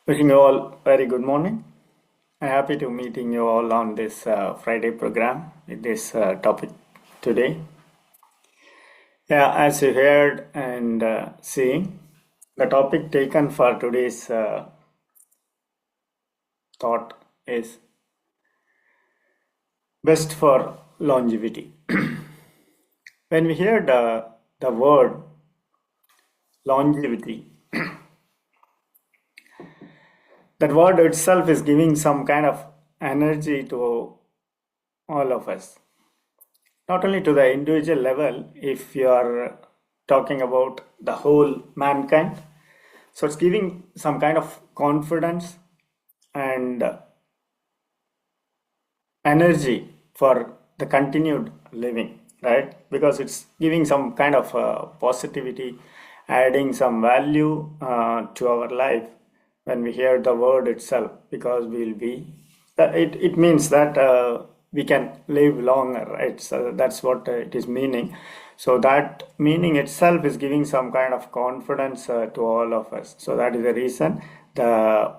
Wishing you all very good morning. I'm happy to meeting you all on this Friday program with this topic today. Yeah, as you heard and seeing, the topic taken for today's thought is best for longevity. When we hear the word longevity, that word itself is giving some kind of energy to all of us. Not only to the individual level, if you are talking about the whole mankind, so it's giving some kind of confidence and energy for the continued living, right? Because it's giving some kind of positivity, adding some value to our life when we hear the word itself, because we'll be, it means that we can live longer, right? So that's what it is meaning. So that meaning itself is giving some kind of confidence to all of us. So that is the reason the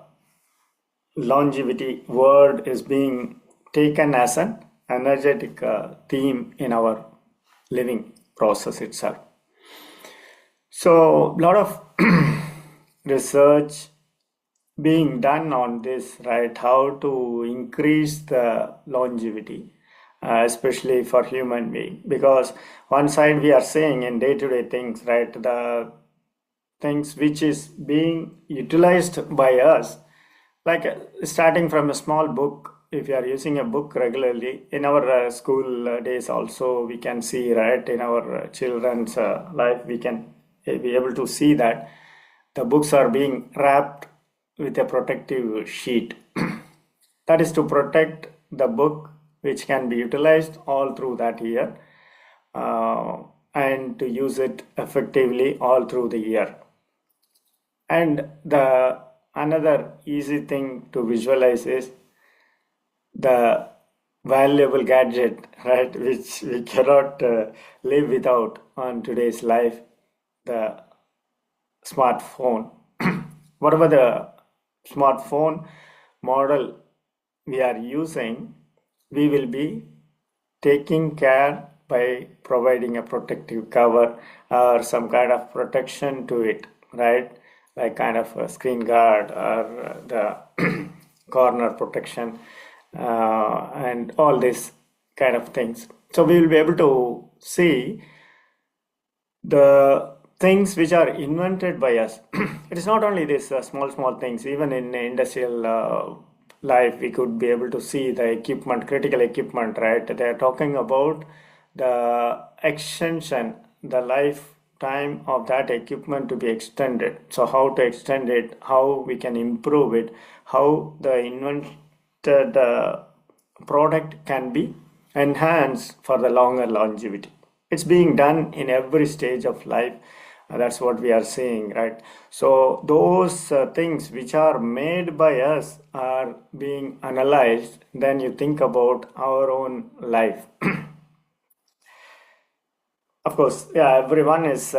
longevity word is being taken as an energetic theme in our living process itself. So a lot of research being done on this, right? How to increase the longevity, especially for human being. Because one side we are saying in day-to-day things, right? The things which is being utilized by us, like starting from a small book. If you are using a book regularly in our school days, also we can see, right? In our children's life, we can be able to see that the books are being wrapped with a protective sheet. That is to protect the book, which can be utilized all through that year, and to use it effectively all through the year. And the another easy thing to visualize is the valuable gadget, right, which we cannot live without on today's life, the smartphone. Whatever the smartphone model we are using, we will be taking care by providing a protective cover or some kind of protection to it, right? Like kind of a screen guard or the corner protection and all these kind of things. So we will be able to see the things which are invented by us. It is not only this small things. Even in industrial life, we could be able to see the equipment, critical equipment, right? They are talking about the extension, the lifetime of that equipment to be extended. So how to extend it, how we can improve it, how the invented product can be enhanced for the longer longevity. It's being done in every stage of life. That's what we are seeing, right? So those things which are made by us are being analyzed. Then you think about our own life. Of course, yeah, everyone is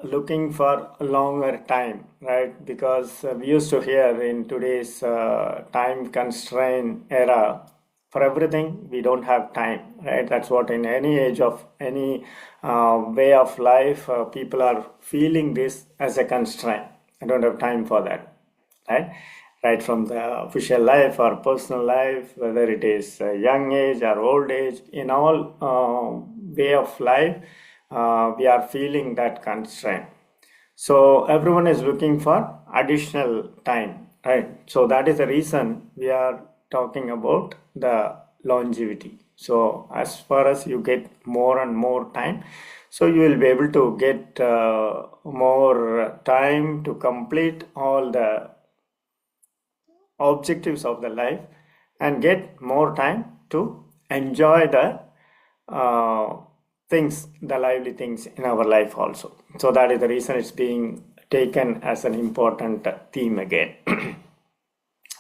looking for a longer time, right? Because we used to hear in today's time constraint era, for everything we don't have time, right? That's what in any age of any way of life, people are feeling this as a constraint. I don't have time for that, right? Right from the official life or personal life, whether it is young age or old age, in all way of life, we are feeling that constraint. So everyone is looking for additional time, right? So that is the reason we are talking about the longevity. So as far as you get more and more time, so you will be able to get more time to complete all the objectives of the life and get more time to enjoy the things, the lively things in our life also. So that is the reason it's being taken as an important theme again.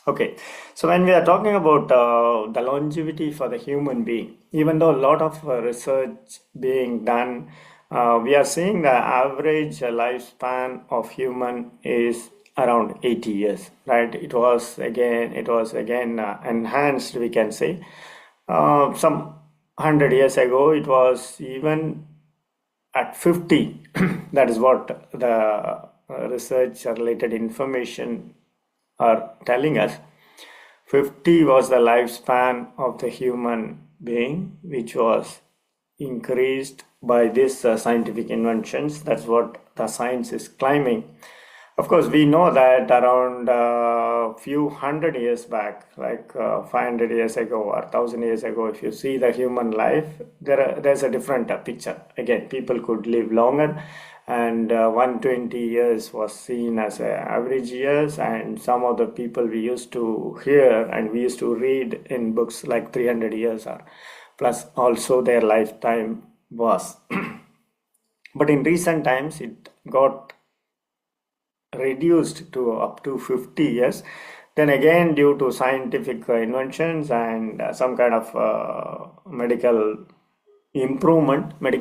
Okay, so when we are talking about the longevity for the human being, even though a lot of research being done, we are seeing the average lifespan of human is around 80 years, right? It was again enhanced, we can say. Some 100 years ago, it was even at 50. That is what the research related information are telling us. 50 was the lifespan of the human being, which was increased by these scientific inventions. That's what the science is claiming. Of course, we know that around a few hundred years back, like 500 years ago or 1,000 years ago, if you see the human life, there's a different picture. Again, people could live longer, and 120 years was seen as average years, and some of the people we used to hear and we used to read in books like 300 years or plus also their lifetime was. But in recent times, it got reduced to up to 50 years. Then again, due to scientific inventions and some kind of medical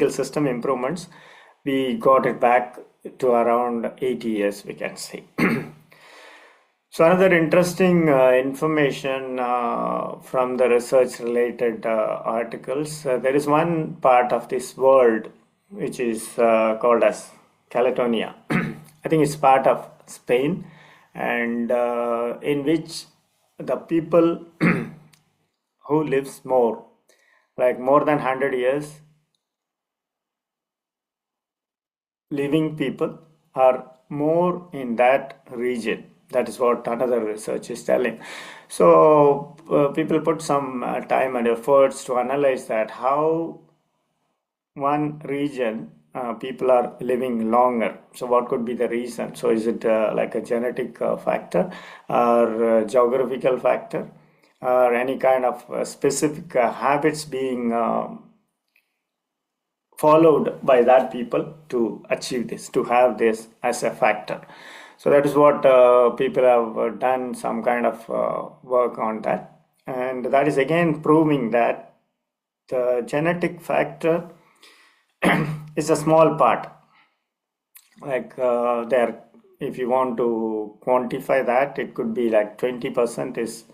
system improvements, we got it back to around 80 years, we can say. So another interesting information from the research related articles, there is one part of this world which is called as Caledonia. I think it's part of Spain, and in which the people who lives more, like more than 100 years, living people are more in that region. That is what another research is telling. So people put some time and efforts to analyze that how one region people are living longer. So what could be the reason? So is it like a genetic factor or geographical factor or any kind of specific habits being followed by that people to achieve this, to have this as a factor? So that is what people have done some kind of work on that, and that is again proving that the genetic factor is a small part. Like there, if you want to quantify that, it could be like 20% is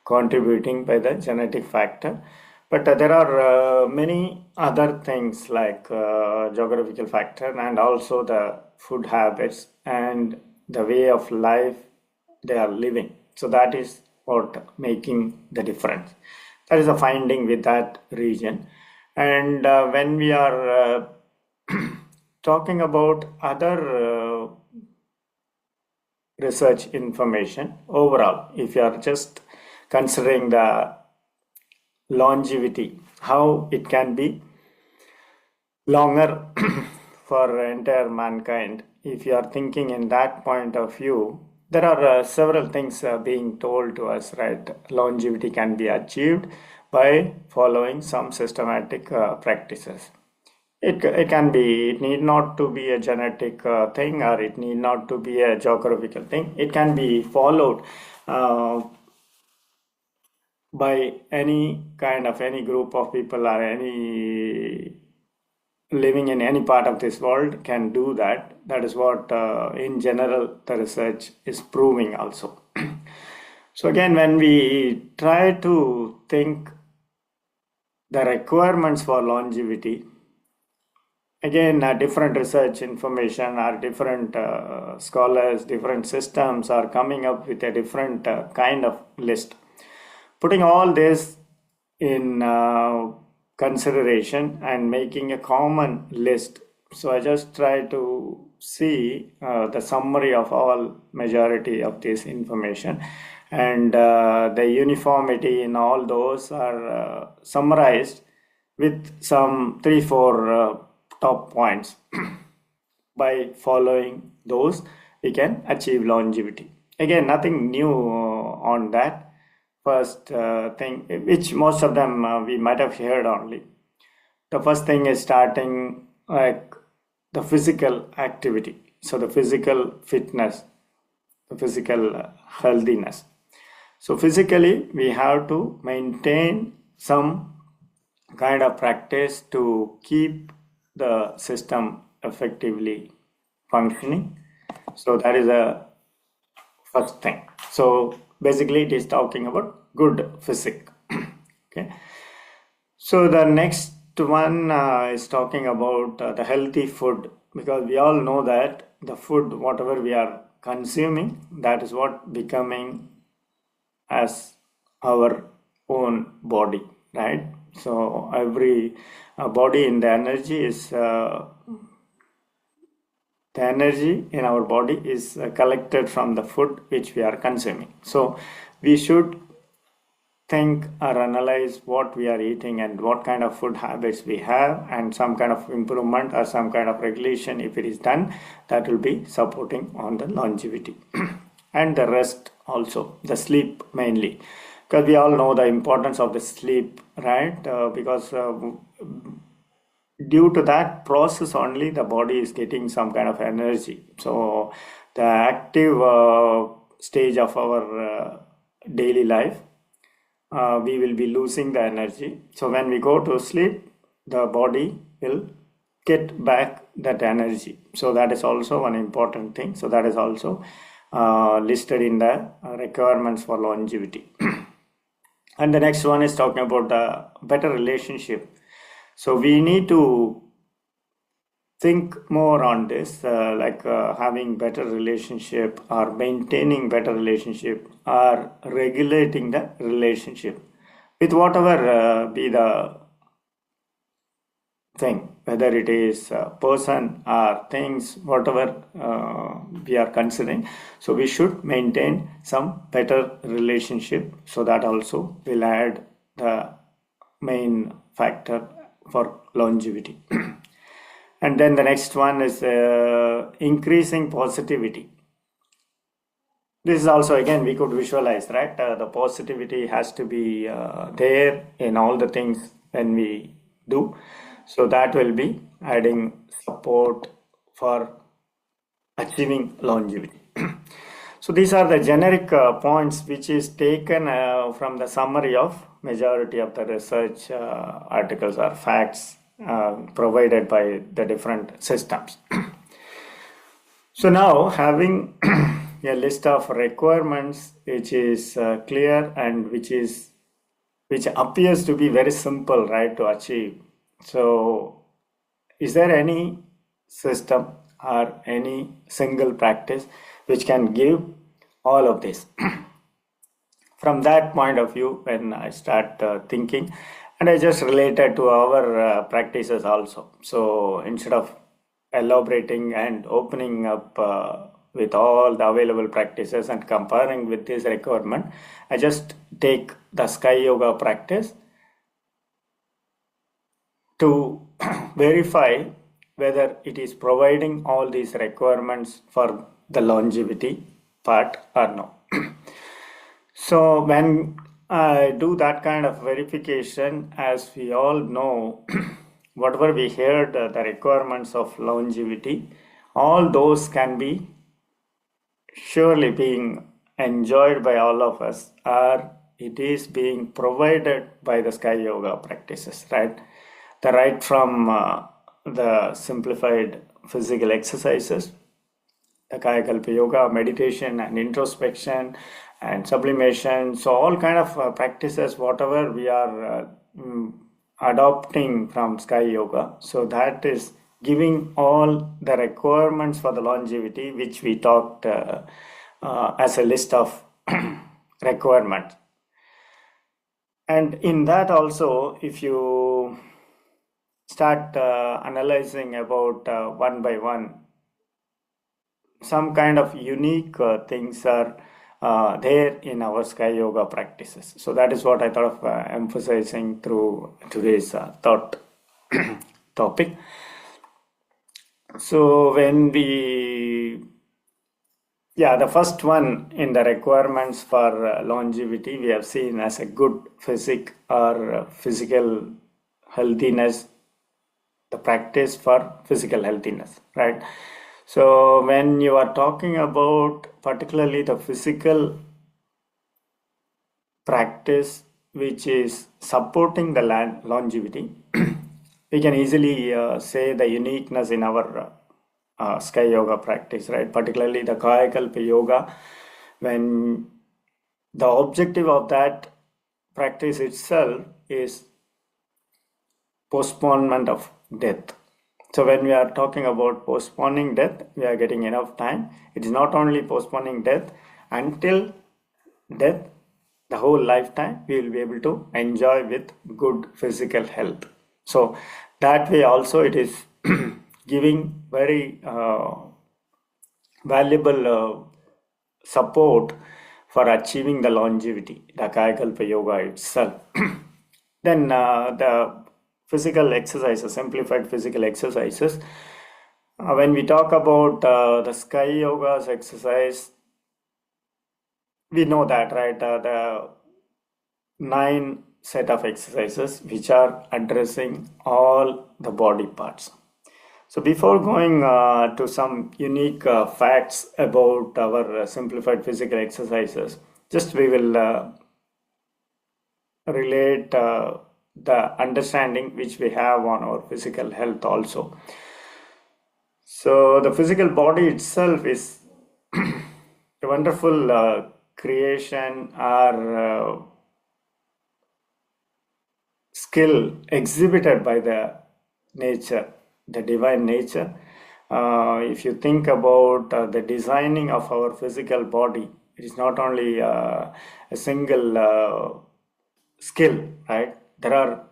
contributing by the genetic factor. But there are many other things like geographical factor and also the food habits and the way of life they are living. So that is what making the difference. That is a finding with that region. And when we are talking about other research information overall, if you are just considering the longevity, how it can be longer for entire mankind, if you are thinking in that point of view, there are several things being told to us, right? Longevity can be achieved by following some systematic practices. It can be, it need not to be a genetic thing, or it need not to be a geographical thing. It can be followed by any kind of any group of people or any living in any part of this world can do that. That is what in general the research is proving also. So again, when we try to think the requirements for longevity, again different research information or different scholars, different systems are coming up with a different kind of list. Putting all this in consideration and making a common list. So I just try to see the summary of all majority of this information, and the uniformity in all those are summarized with some 3-4 top points. By following those, we can achieve longevity. Again, nothing new on that. First thing, which most of them we might have heard only. The first thing is starting like the physical activity. So the physical fitness, the physical healthiness. So physically, we have to maintain some kind of practice to keep the system effectively functioning. So that is a first thing. So basically, it is talking about good physique. Okay. So the next one is talking about the healthy food, because we all know that the food, whatever we are consuming, that is what becoming as our own body, right? So every body in the energy is the energy in our body is collected from the food which we are consuming. So we should think or analyze what we are eating and what kind of food habits we have, and some kind of improvement or some kind of regulation, if it is done, that will be supporting on the longevity. And the rest also, the sleep mainly, because we all know the importance of the sleep, right? Because due to that process only the body is getting some kind of energy. So the active stage of our daily life, we will be losing the energy. So when we go to sleep, the body will get back that energy. So that is also one important thing. So that is also listed in the requirements for longevity. And the next one is talking about the better relationship. So we need to think more on this, like having better relationship or maintaining better relationship or regulating the relationship with whatever be the thing, whether it is a person or things, whatever we are considering. So we should maintain some better relationship. So that also will add the main factor for longevity. And then the next one is increasing positivity. This is also, again, we could visualize, right? The positivity has to be there in all the things when we do. So that will be adding support for achieving longevity. So these are the generic points which is taken from the summary of majority of the research articles or facts provided by the different systems. So now, having a list of requirements which is clear and which appears to be very simple, right, to achieve. So is there any system or any single practice which can give all of this? From that point of view, when I start thinking, and I just related to our practices also. So instead of elaborating and opening up with all the available practices and comparing with this requirement, I just take the Sky Yoga practice to verify whether it is providing all these requirements for the longevity part or no. So when I do that kind of verification, as we all know, whatever we heard, the requirements of longevity, all those can be surely being enjoyed by all of us, or it is being provided by the Sky Yoga practices, right? The right from the simplified physical exercises, the Kayakalpa Yoga, meditation and introspection and sublimation. So all kind of practices, whatever we are adopting from Sky Yoga. So that is giving all the requirements for the longevity, which we talked as a list of requirements. And in that also, if you start analyzing about one by one, some kind of unique things are there in our Sky Yoga practices. So that is what I thought of emphasizing through today's thought topic. So when the first one in the requirements for longevity, we have seen as a good physique or physical healthiness, the practice for physical healthiness, right? So when you are talking about particularly the physical practice which is supporting the longevity, we can easily say the uniqueness in our Sky Yoga practice, right? Particularly the Kayakalpa Yoga, when the objective of that practice itself is postponement of death. So when we are talking about postponing death, we are getting enough time. It is not only postponing death until death, the whole lifetime, we will be able to enjoy with good physical health. So that way also it is giving very valuable support for achieving the longevity, the Kayakalpa Yoga itself. Then the physical exercises, simplified physical exercises. When we talk about the Sky Yoga's exercise, we know that, right? The 9 set of exercises which are addressing all the body parts. So before going to some unique facts about our simplified physical exercises, just we will relate the understanding which we have on our physical health also. So the physical body itself is a wonderful creation or skill exhibited by the nature, the divine nature. If you think about the designing of our physical body, it is not only a single skill, right? There are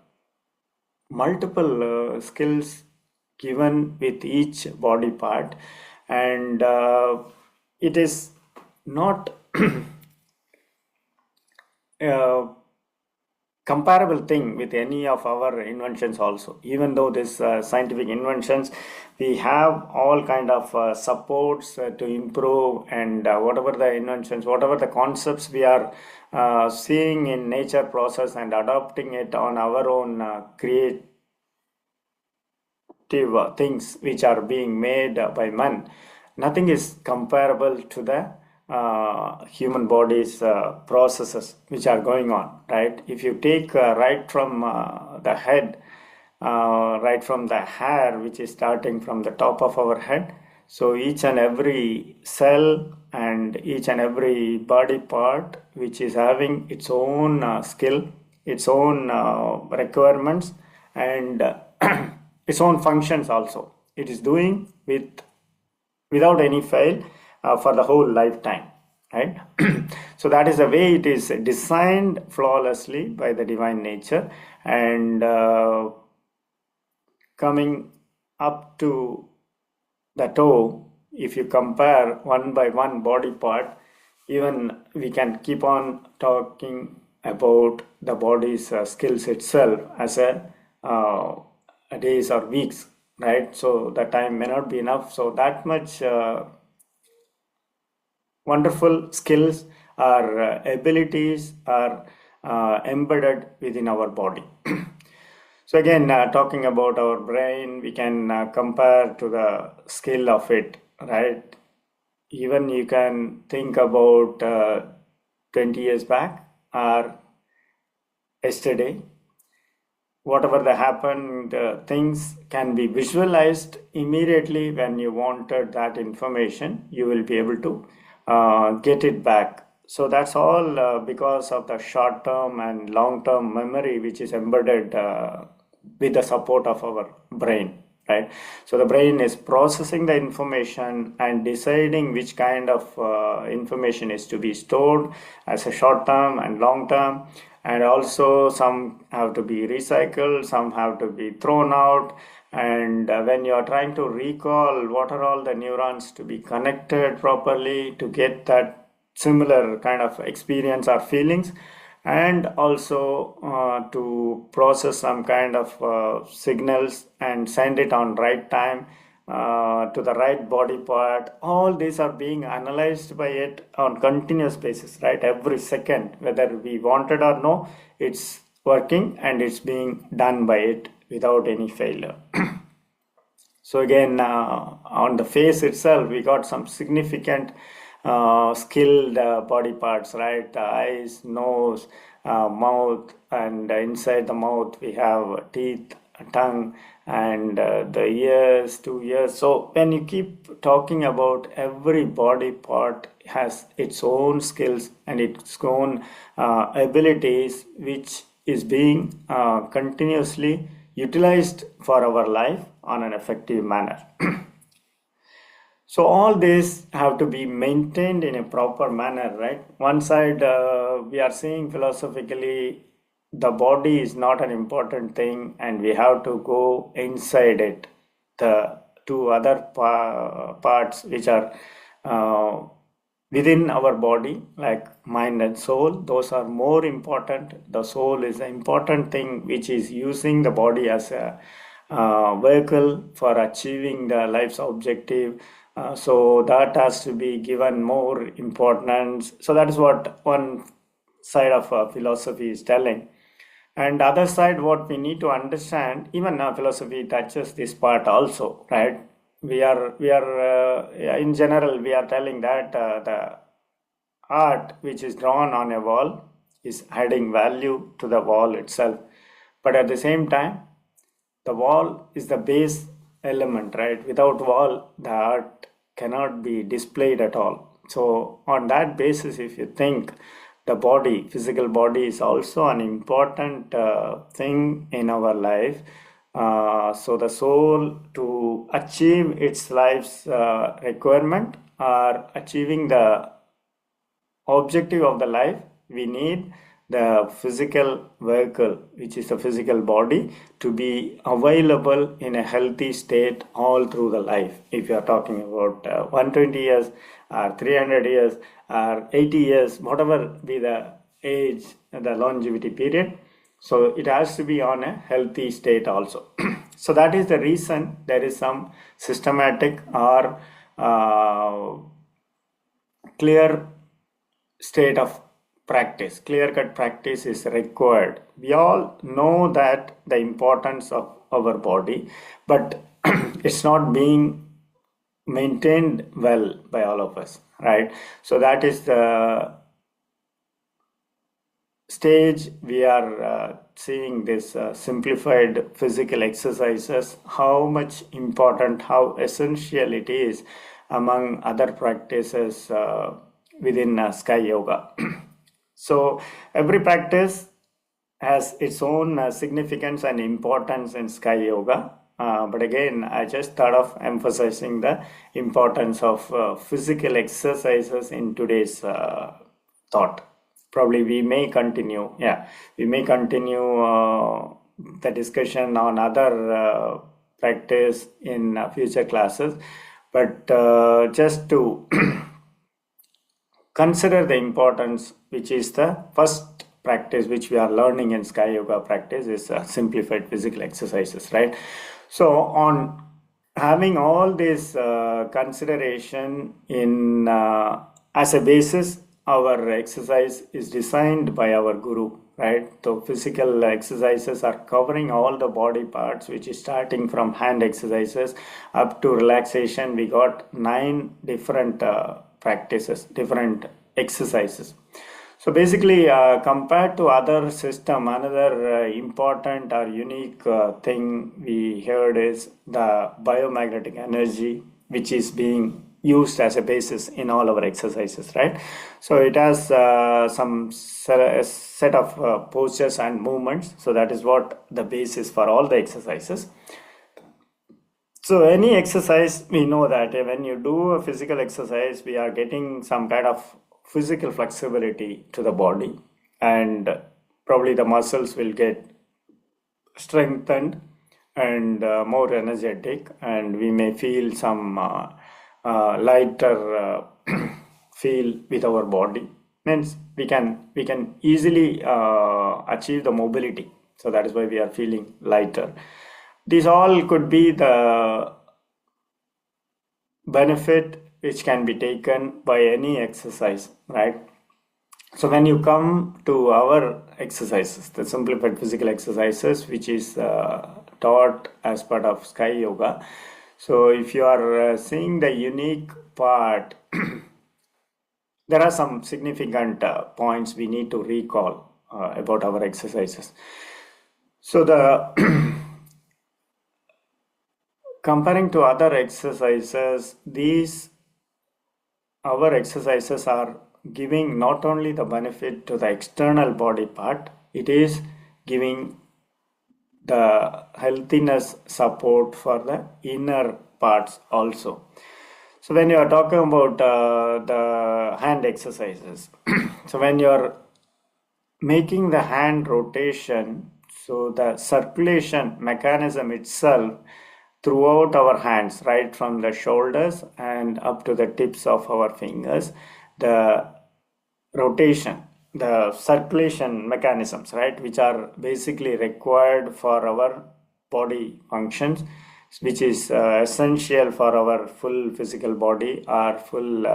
multiple skills given with each body part, and it is not comparable thing with any of our inventions also. Even though this scientific inventions, we have all kind of supports to improve, and whatever the inventions, whatever the concepts we are seeing in nature process and adopting it on our own creative things which are being made by man, nothing is comparable to the human body's processes which are going on, right? If you take right from the head, right from the hair which is starting from the top of our head, so each and every cell and each and every body part which is having its own skill, its own requirements, and its own functions also. It is doing without any fail for the whole lifetime, right? So that is the way it is designed flawlessly by the divine nature, and coming up to the toe, if you compare one by one body part, even we can keep on talking about the body's skills itself as a days or weeks, right? So the time may not be enough. So that much wonderful skills or abilities are embedded within our body. So again, talking about our brain, we can compare to the skill of it, right? Even you can think about 20 years back or yesterday, whatever that happened, things can be visualized immediately. When you wanted that information, you will be able to get it back. So that's all because of the short-term and long-term memory which is embedded with the support of our brain, right? So the brain is processing the information and deciding which kind of information is to be stored as a short-term and long-term. And also some have to be recycled, some have to be thrown out. And when you are trying to recall what are all the neurons to be connected properly to get that similar kind of experience or feelings, and also to process some kind of signals and send it on right time to the right body part, all these are being analyzed by it on continuous basis, right? Every second, whether we want it or no, it's working and it's being done by it without any failure. So again, on the face itself, we got some significant skilled body parts, right? The eyes, nose, mouth, and inside the mouth we have teeth, tongue, and the ears, 2 ears. So when you keep talking about every body part has its own skills and its own abilities, which is being continuously utilized for our life on an effective manner. So all these have to be maintained in a proper manner, right? One side, we are seeing philosophically, the body is not an important thing, and we have to go inside it. The two other parts which are uh, within our body, like mind and soul, those are more important. The soul is an important thing which is using the body as a vehicle for achieving the life's objective. So that has to be given more importance. So that is what one side of philosophy is telling. And other side, what we need to understand, even philosophy touches this part also, right? We are in general, we are telling that the art which is drawn on a wall is adding value to the wall itself. But at the same time, the wall is the base element, right? Without wall, the art cannot be displayed at all. So on that basis, if you think, the body, physical body, is also an important thing in our life. So the soul, to achieve its life's requirement or achieving the objective of the life, we need the physical vehicle, which is the physical body, to be available in a healthy state all through the life. If you are talking about 120 years or 300 years or 80 years, whatever be the age, the longevity period, so it has to be on a healthy state also. So that is the reason there is some systematic or clear state of practice. Clear cut practice is required. We all know that the importance of our body, but it's not being maintained well by all of us, right? So that is the stage we are seeing this simplified physical exercises, how much important, how essential it is among other practices within Sky Yoga. So every practice has its own significance and importance in Sky Yoga. But again, I just thought of emphasizing the importance of physical exercises in today's thought. Probably we may continue, we may continue the discussion on other practice in future classes. But just to consider the importance, which is the first practice which we are learning in Sky Yoga practice, is simplified physical exercises, right? So on having all this consideration in as a basis, our exercise is designed by our guru, right? So physical exercises are covering all the body parts, which is starting from hand exercises up to relaxation. We got 9 different practices, different exercises. So basically, compared to other system, another important or unique thing we heard is the biomagnetic energy, which is being used as a basis in all our exercises, right? So it has some set of postures and movements. So that is what the basis for all the exercises. So any exercise, we know that when you do a physical exercise, we are getting some kind of physical flexibility to the body, and probably the muscles will get strengthened and more energetic, and we may feel some lighter feel with our body. Means we can easily achieve the mobility. So that is why we are feeling lighter. These all could be the benefit which can be taken by any exercise, right? So when you come to our exercises, the simplified physical exercises, which is taught as part of Sky Yoga. So if you are seeing the unique part, there are some significant points we need to recall about our exercises. So the comparing to other exercises, our exercises are giving not only the benefit to the external body part, it is giving the healthiness support for the inner parts also. So when you are talking about the hand exercises, so when you are making the hand rotation, so the circulation mechanism itself throughout our hands, right from the shoulders and up to the tips of our fingers, the rotation, the circulation mechanisms, right, which are basically required for our body functions, which is essential for our full physical body or full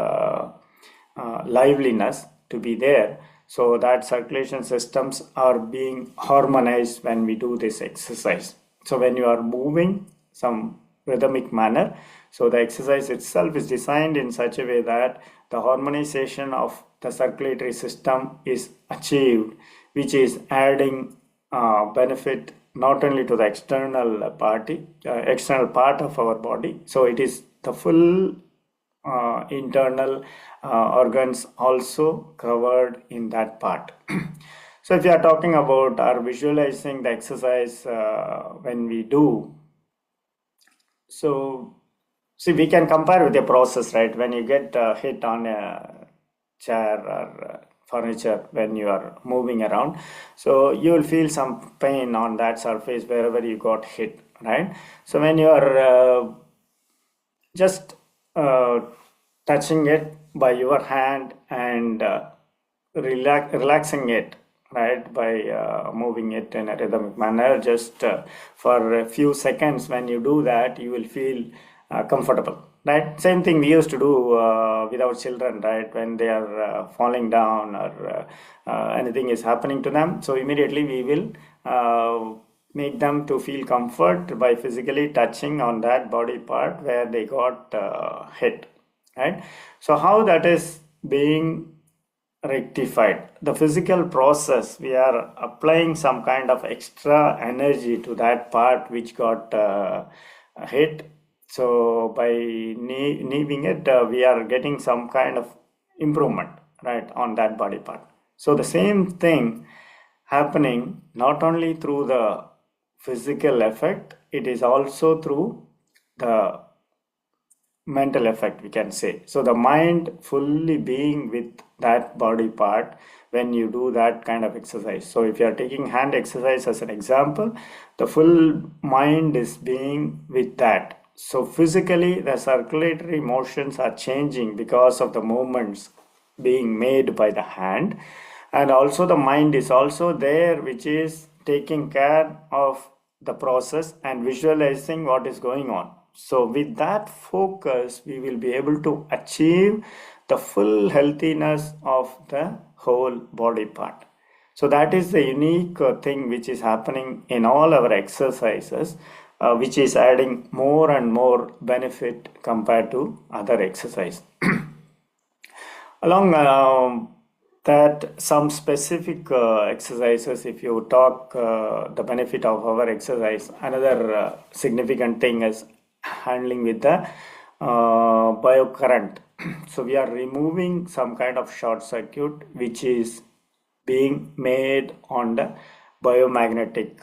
liveliness to be there. So that circulation systems are being harmonized when we do this exercise. So when you are moving some rhythmic manner, so the exercise itself is designed in such a way that the harmonization of the circulatory system is achieved, which is adding benefit not only to the external part of our body. So it is the full internal organs also covered in that part. So if you are talking about or visualizing the exercise when we do, so see, we can compare with the process, right? When you get hit on a chair or furniture when you are moving around, so you will feel some pain on that surface wherever you got hit, right? So when you are just touching it by your hand and relaxing it, right, by moving it in a rhythmic manner, just for a few seconds, when you do that, you will feel comfortable, right? Same thing we used to do with our children, right, when they are falling down or anything is happening to them. So immediately we will make them to feel comfort by physically touching on that body part where they got hit, right? So how that is being rectified, the physical process, we are applying some kind of extra energy to that part which got hit. So by kneeing it, we are getting some kind of improvement, right, on that body part. So the same thing happening not only through the physical effect, it is also through the mental effect, we can say. So the mind fully being with that body part when you do that kind of exercise. So if you are taking hand exercise as an example, the full mind is being with that. So physically the circulatory motions are changing because of the movements being made by the hand, and also the mind is also there, which is taking care of the process and visualizing what is going on. So with that focus, we will be able to achieve the full healthiness of the whole body part. So that is the unique thing which is happening in all our exercises, which is adding more and more benefit compared to other exercise. Along that, some specific exercises, if you talk the benefit of our exercise, another significant thing is handling with the biocurrent. So we are removing some kind of short circuit which is being made on the biomagnetic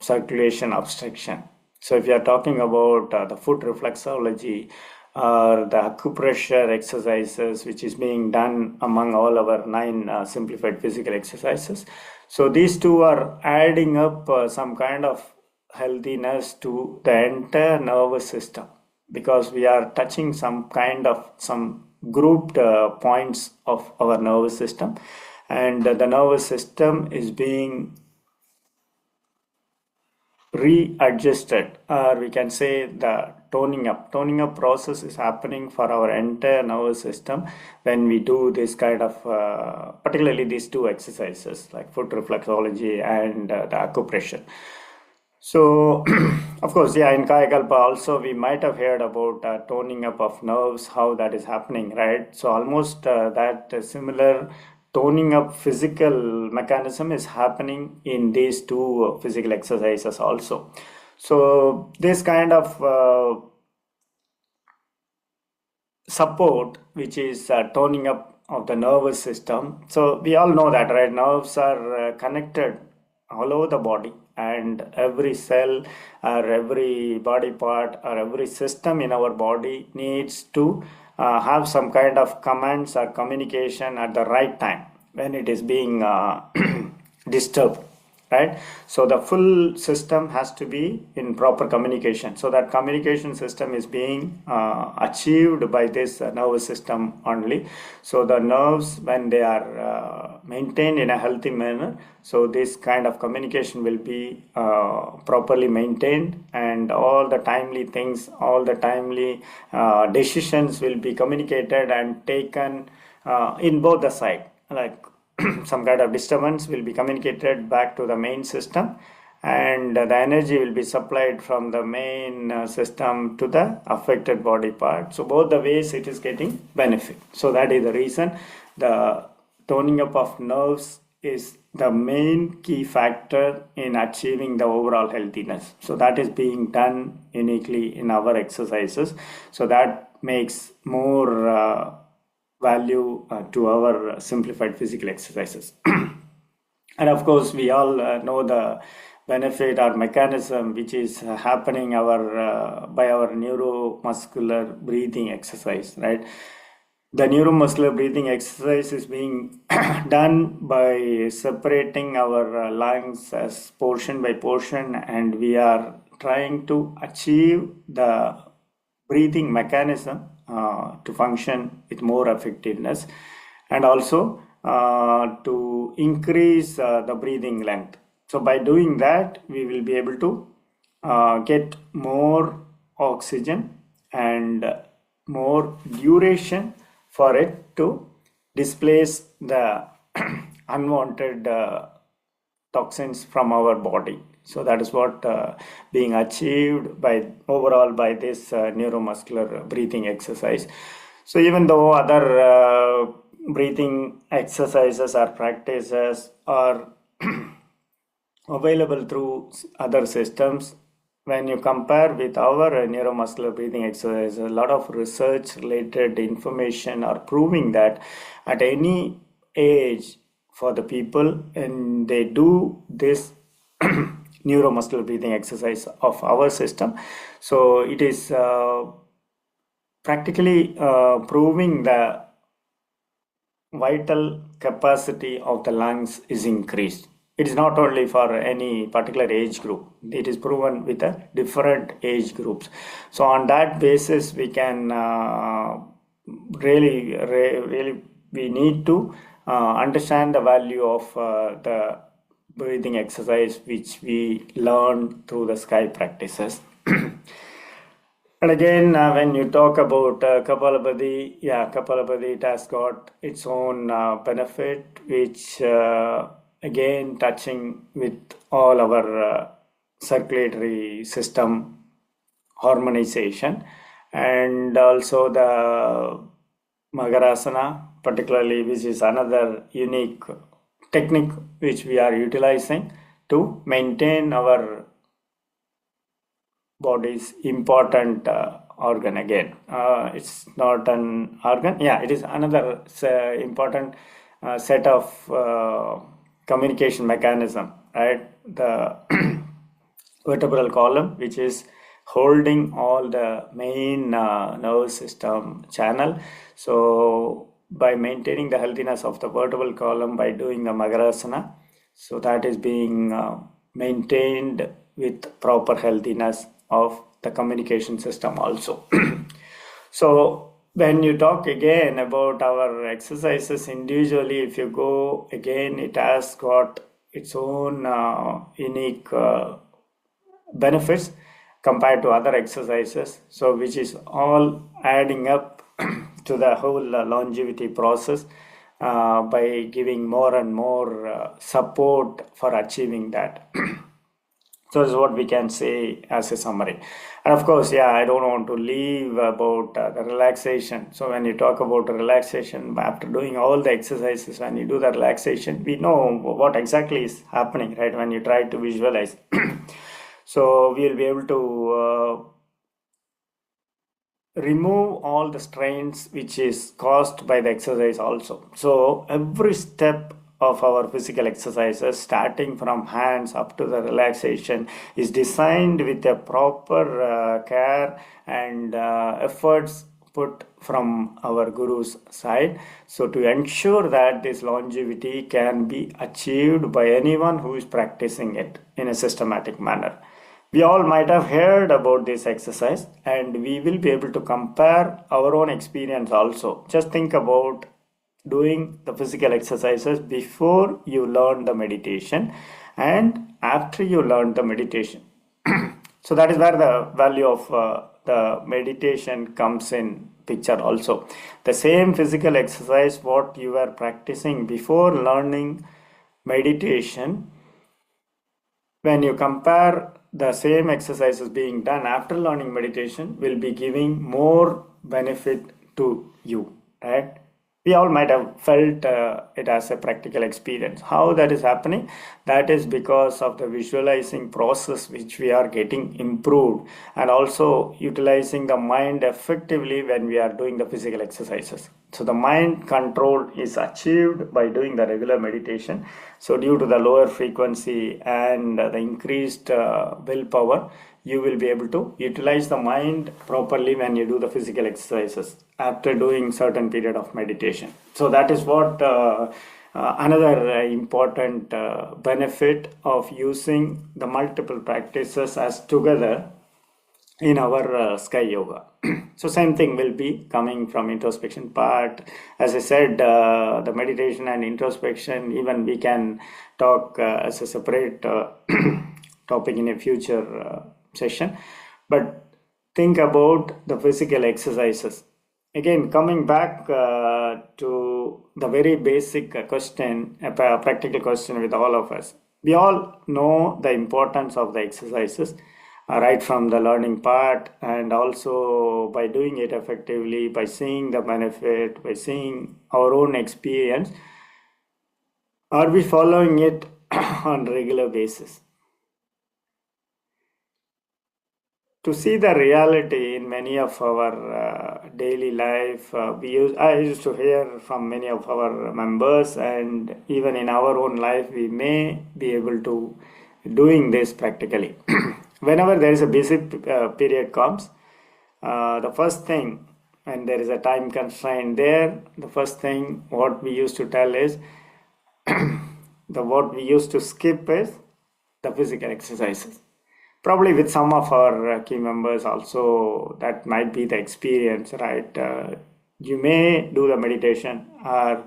circulation obstruction. So if you are talking about the foot reflexology or the acupressure exercises which is being done among all our 9 simplified physical exercises, so these two are adding up some kind of healthiness to the entire nervous system, because we are touching some grouped points of our nervous system, and the nervous system is being readjusted, or we can say the toning up process is happening for our entire nervous system when we do this kind of particularly these 2 exercises like foot reflexology and the acupressure. So of course, yeah, in Kayakalpa also we might have heard about toning up of nerves, how that is happening, right? So almost that similar toning up physical mechanism is happening in these 2 physical exercises also. So this kind of support, which is toning up of the nervous system. So we all know that, right? Nerves are connected all over the body, and every cell or every body part or every system in our body needs to have some kind of commands or communication at the right time when it is being disturbed, right? So the full system has to be in proper communication. So that communication system is being achieved by this nervous system only. So the nerves, when they are maintained in a healthy manner, so this kind of communication will be properly maintained, and all the timely things, all the timely decisions will be communicated and taken in both the side, like some kind of disturbance will be communicated back to the main system, and the energy will be supplied from the main system to the affected body part. So both the ways it is getting benefit. So that is the reason the toning up of nerves is the main key factor in achieving the overall healthiness. So that is being done uniquely in our exercises. So that makes more value to our simplified physical exercises. And of course, we all know the benefit or mechanism which is happening by our neuromuscular breathing exercise, right? The neuromuscular breathing exercise is being done by separating our lungs as portion by portion, and we are trying to achieve the breathing mechanism to function with more effectiveness, and also to increase the breathing length. So by doing that, we will be able to get more oxygen and more duration for it to displace the unwanted toxins from our body. So that is what being achieved by overall by this neuromuscular breathing exercise. So even though other breathing exercises or practices are available through other systems, when you compare with our neuromuscular breathing exercise, a lot of research related information are proving that at any age for the people, and they do this neuromuscular breathing exercise of our system, so it is practically proving the vital capacity of the lungs is increased. It is not only for any particular age group, it is proven with a different age groups. So on that basis, we can really we need to understand the value of the breathing exercise which we learn through the sky practices. And again, when you talk about Kapalabhati, Kapalabhati, it has got its own benefit, which again touching with all our circulatory system harmonization, and also the Magarasana, particularly, which is another unique technique which we are utilizing to maintain our body's important organ. Again, it's not an organ, it is another important set of communication mechanism, right? The vertebral column, which is holding all the main nervous system channel. So by maintaining the healthiness of the vertebral column by doing the Magarasana, so that is being maintained with proper healthiness of the communication system also. So when you talk again about our exercises individually, if you go again, it has got its own unique benefits compared to other exercises, so which is all adding up to the whole longevity process by giving more and more support for achieving that. So this is what we can say as a summary. And of course, I don't want to leave about the relaxation. So when you talk about relaxation, after doing all the exercises, when you do the relaxation, we know what exactly is happening, right? When you try to visualize. So we'll be able to remove all the strains which is caused by the exercise also. So every step of our physical exercises, starting from hands up to the relaxation, is designed with a proper care and efforts put from our guru's side, so to ensure that this longevity can be achieved by anyone who is practicing it in a systematic manner. We all might have heard about this exercise, and we will be able to compare our own experience also. Just think about doing the physical exercises before you learn the meditation and after you learn the meditation. So that is where the value of the meditation comes in picture also. The same physical exercise what you were practicing before learning meditation, when you compare the same exercises being done after learning meditation, will be giving more benefit to you, right? We all might have felt it as a practical experience. How that is happening? That is because of the visualizing process which we are getting improved, and also utilizing the mind effectively when we are doing the physical exercises. So the mind control is achieved by doing the regular meditation. So due to the lower frequency and the increased willpower, you will be able to utilize the mind properly when you do the physical exercises after doing certain period of meditation. So that is what another important benefit of using the multiple practices as together in our sky yoga. So same thing will be coming from introspection part. As I said, the meditation and introspection, even we can talk as a separate topic in a future session. But think about the physical exercises. Again, coming back to the very basic question, a practical question with all of us. We all know the importance of the exercises, right from the learning part, and also by doing it effectively, by seeing the benefit, by seeing our own experience. Are we following it on regular basis? To see the reality in many of our daily life, I used to hear from many of our members, and even in our own life, we may be able to doing this practically. Whenever there is a busy period comes, the first thing, and there is a time constraint there, the first thing what we used to tell is, what we used to skip is the physical exercises. Probably with some of our key members also, that might be the experience, right? You may do the meditation, or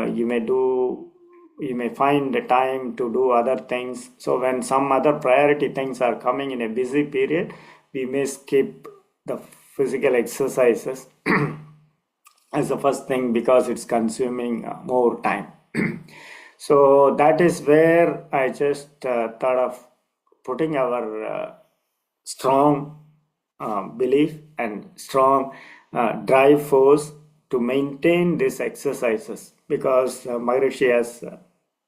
you may find the time to do other things. So when some other priority things are coming in a busy period, we may skip the physical exercises as the first thing because it's consuming more time. So that is where I just thought of putting our strong belief and strong drive force to maintain these exercises, because Maharishi has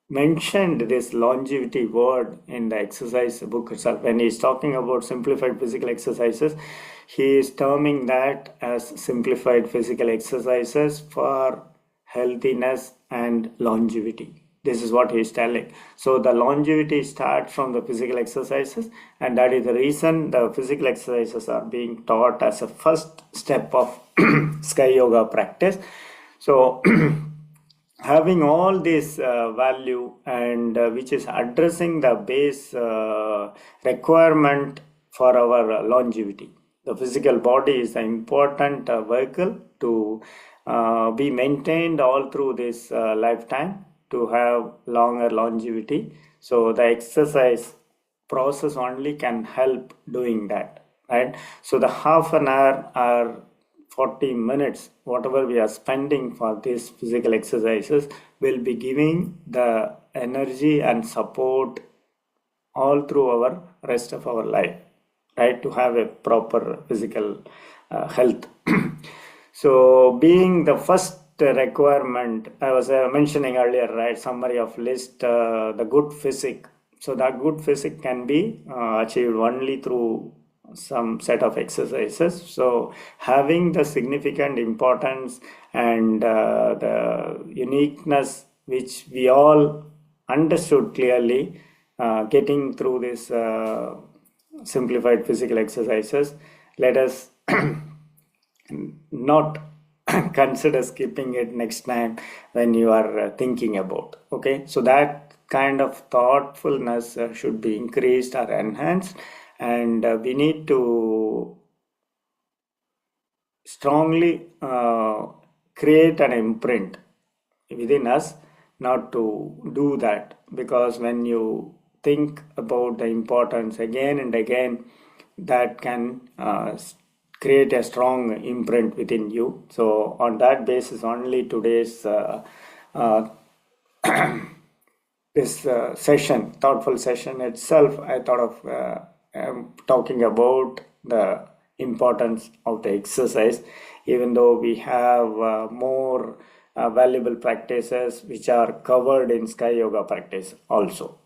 mentioned this longevity word in the exercise book itself. When he is talking about simplified physical exercises, he is terming that as simplified physical exercises for healthiness and longevity. This is what he is telling. So the longevity starts from the physical exercises, and that is the reason the physical exercises are being taught as a first step of sky yoga practice. So having all this value, and which is addressing the base requirement for our longevity. The physical body is an important vehicle to be maintained all through this lifetime, to have longer longevity. So the exercise process only can help doing that, right? So the half an hour or 40 minutes, whatever we are spending for these physical exercises, will be giving the energy and support all through our rest of our life, right? To have a proper physical health. So being the first requirement, I was mentioning earlier, right? Summary of list, the good physique. So that good physique can be achieved only through some set of exercises. So having the significant importance and the uniqueness which we all understood clearly, getting through this simplified physical exercises, let us not consider skipping it next time when you are thinking about. Okay, so that kind of thoughtfulness should be increased or enhanced, and we need to strongly create an imprint within us not to do that, because when you think about the importance again and again, that can create a strong imprint within you. So on that basis only today's uh, this session, thoughtful session itself, I thought of talking about the importance of the exercise, even though we have more valuable practices which are covered in Sky Yoga practice also.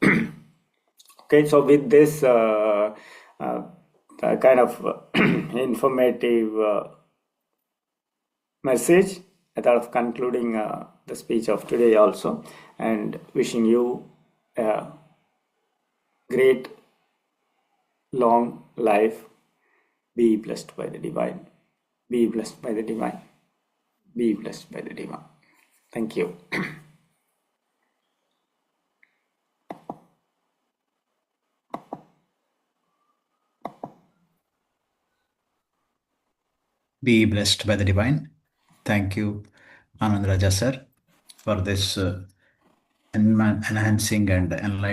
Okay, so with this uh, kind of informative message, I thought of concluding the speech of today also, and wishing you a great long life. Be blessed by the divine. Be blessed by the divine. Be blessed by the divine. Thank you. Be blessed by the divine. Thank you, Anandaraja sir, for this enhancing and enlightening